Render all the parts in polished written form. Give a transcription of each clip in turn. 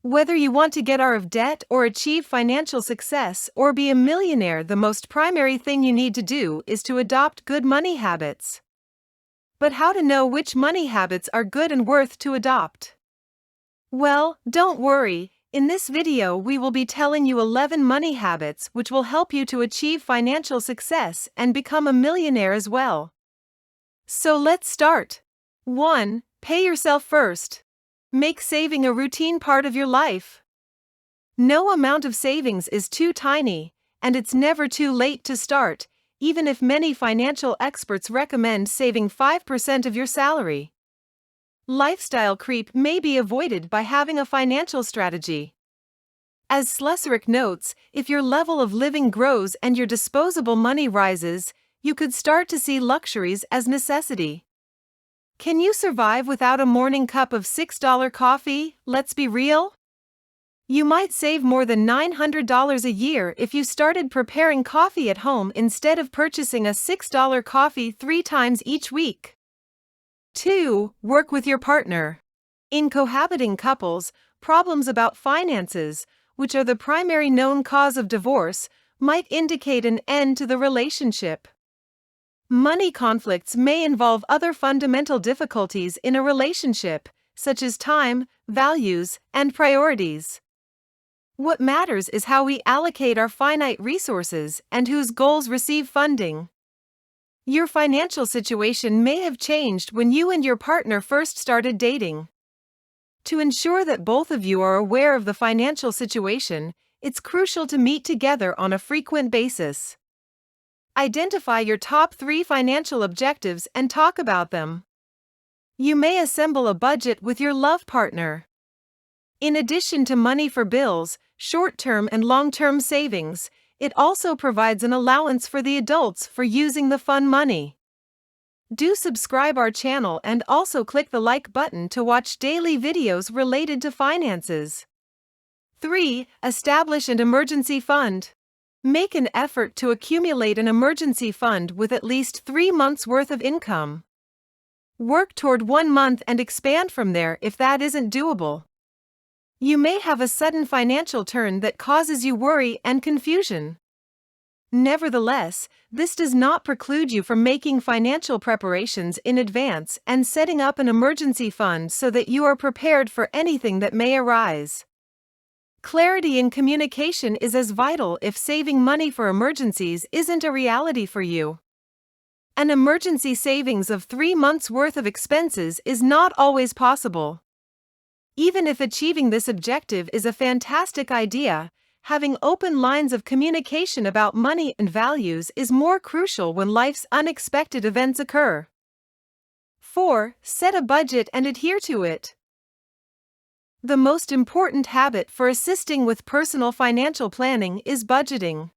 Whether you want to get out of debt or achieve financial success or be a millionaire, the most primary thing you need to do is to adopt good money habits. But how to know which money habits are good and worth to adopt? Well, don't worry. In this video, we will be telling you 11 money habits which will help you to achieve financial success and become a millionaire as well. So let's start. 1. Pay yourself first. Make saving a routine part of your life. No amount of savings is too tiny, and it's never too late to start, even if many financial experts recommend saving 5% of your salary. Lifestyle creep may be avoided by having a financial strategy. As Schleswig notes, if your level of living grows and your disposable money rises, you could start to see luxuries as necessity. Can you survive without a morning cup of $6 coffee? Let's be real. You might save more than $900 a year if you started preparing coffee at home instead of purchasing a $6 coffee 3 times each week. 2. Work with your partner. In cohabiting couples, problems about finances, which are the primary known cause of divorce, might indicate an end to the relationship. Money conflicts may involve other fundamental difficulties in a relationship, such as time, values, and priorities. What matters is how we allocate our finite resources and whose goals receive funding. Your financial situation may have changed when you and your partner first started dating. To ensure that both of you are aware of the financial situation, it's crucial to meet together on a frequent basis. Identify your top 3 financial objectives and talk about them. You may assemble a budget with your love partner. In addition to money for bills, short-term and long-term savings, it also provides an allowance for the adults for using the fun money. Do subscribe our channel and also click the like button to watch daily videos related to finances. 3. Establish an emergency fund. Make an effort to accumulate an emergency fund with at least 3 months' worth of income. Work toward 1 month and expand from there if that isn't doable. You may have a sudden financial turn that causes you worry and confusion. Nevertheless, this does not preclude you from making financial preparations in advance and setting up an emergency fund so that you are prepared for anything that may arise. Clarity in communication is as vital if saving money for emergencies isn't a reality for you. An emergency savings of 3 months' worth of expenses is not always possible. Even if achieving this objective is a fantastic idea, having open lines of communication about money and values is more crucial when life's unexpected events occur. 4. Set a budget and adhere to it. The most important habit for assisting with personal financial planning is budgeting.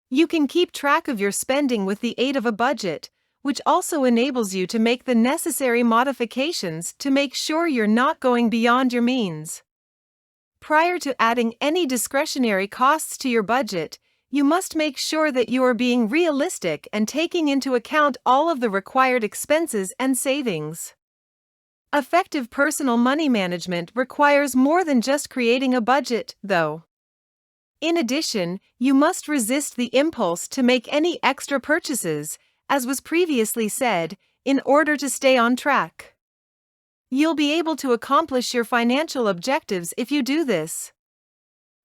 You can keep track of your spending with the aid of a budget, which also enables you to make the necessary modifications to make sure you're not going beyond your means. Prior to adding any discretionary costs to your budget, you must make sure that you are being realistic and taking into account all of the required expenses and savings. Effective personal money management requires more than just creating a budget, though. In addition, you must resist the impulse to make any extra purchases, as was previously said, in order to stay on track. You'll be able to accomplish your financial objectives if you do this.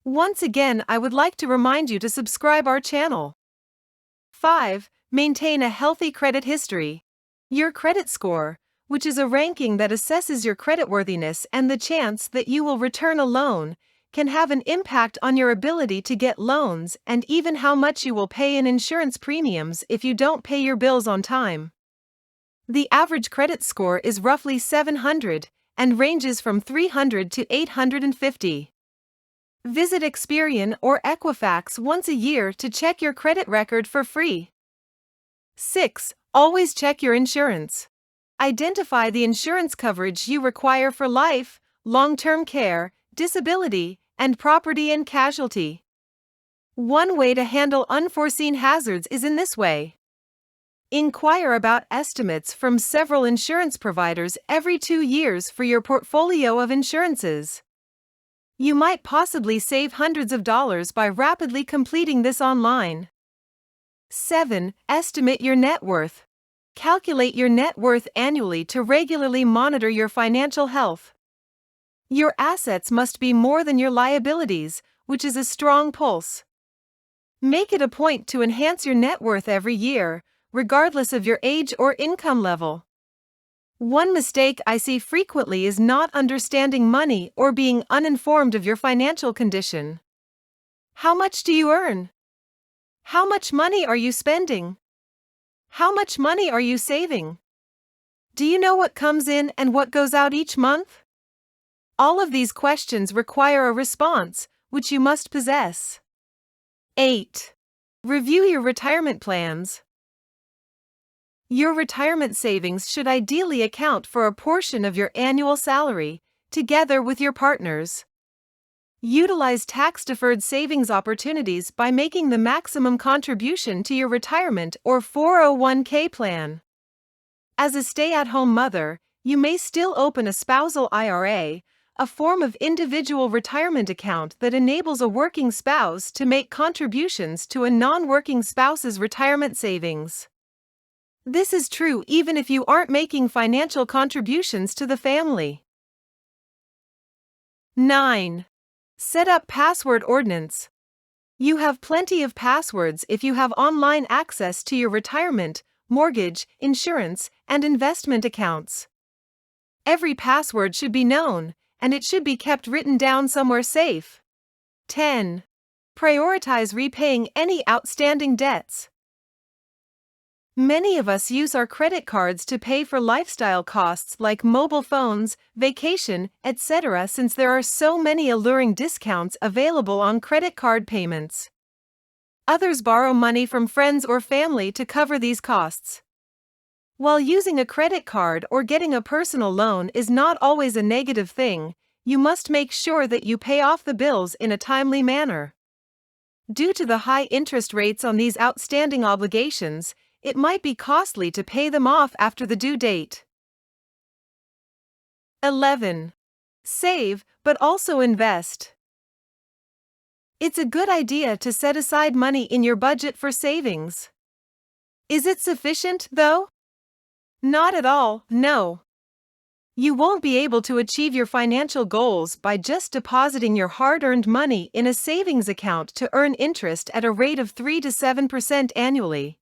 Once again, I would like to remind you to subscribe our channel. 5. Maintain a healthy credit history. Your credit score, which is a ranking that assesses your creditworthiness and the chance that you will return a loan, can have an impact on your ability to get loans and even how much you will pay in insurance premiums if you don't pay your bills on time. The average credit score is roughly 700 and ranges from 300 to 850. Visit Experian or Equifax once a year to check your credit record for free. 6. Always check your insurance. Identify the insurance coverage you require for life, long-term care, disability, and property and casualty. One way to handle unforeseen hazards is in this way. Inquire about estimates from several insurance providers every 2 years for your portfolio of insurances. You might possibly save hundreds of dollars by rapidly completing this online. 7. Estimate your net worth. Calculate your net worth annually to regularly monitor your financial health. Your assets must be more than your liabilities, which is a strong pulse. Make it a point to enhance your net worth every year, regardless of your age or income level. One mistake I see frequently is not understanding money or being uninformed of your financial condition. How much do you earn? How much money are you spending? How much money are you saving? Do you know what comes in and what goes out each month? All of these questions require a response, which you must possess. 8. Review your retirement plans. Your retirement savings should ideally account for a portion of your annual salary, together with your partner's. Utilize tax-deferred savings opportunities by making the maximum contribution to your retirement or 401k plan. As a stay-at-home mother, you may still open a spousal IRA, a form of individual retirement account that enables a working spouse to make contributions to a non-working spouse's retirement savings. This is true even if you aren't making financial contributions to the family. 9. Set up password ordinance. You have plenty of passwords if you have online access to your retirement, mortgage, insurance, and investment accounts. Every password should be known, and it should be kept written down somewhere safe. 10. Prioritize repaying any outstanding debts. Many of us use our credit cards to pay for lifestyle costs like mobile phones, vacation, etc. since there are so many alluring discounts available on credit card payments. Others borrow money from friends or family to cover these costs. While using a credit card or getting a personal loan is not always a negative thing, you must make sure that you pay off the bills in a timely manner. Due to the high interest rates on these outstanding obligations, it might be costly to pay them off after the due date. 11. Save, but also invest. It's a good idea to set aside money in your budget for savings. Is it sufficient, though? Not at all, no. You won't be able to achieve your financial goals by just depositing your hard-earned money in a savings account to earn interest at a rate of 3 to 7% annually.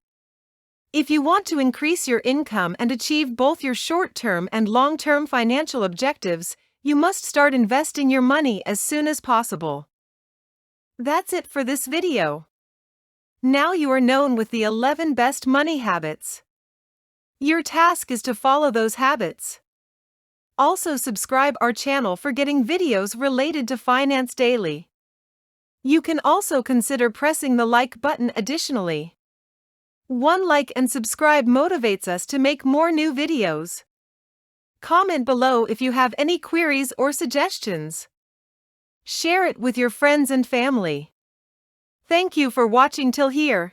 If you want to increase your income and achieve both your short-term and long-term financial objectives, you must start investing your money as soon as possible. That's it for this video. Now you are known with the 11 best money habits. Your task is to follow those habits. Also subscribe our channel for getting videos related to finance daily. You can also consider pressing the like button additionally. One like and subscribe motivates us to make more new videos. Comment below if you have any queries or suggestions. Share it with your friends and family. Thank you for watching till here.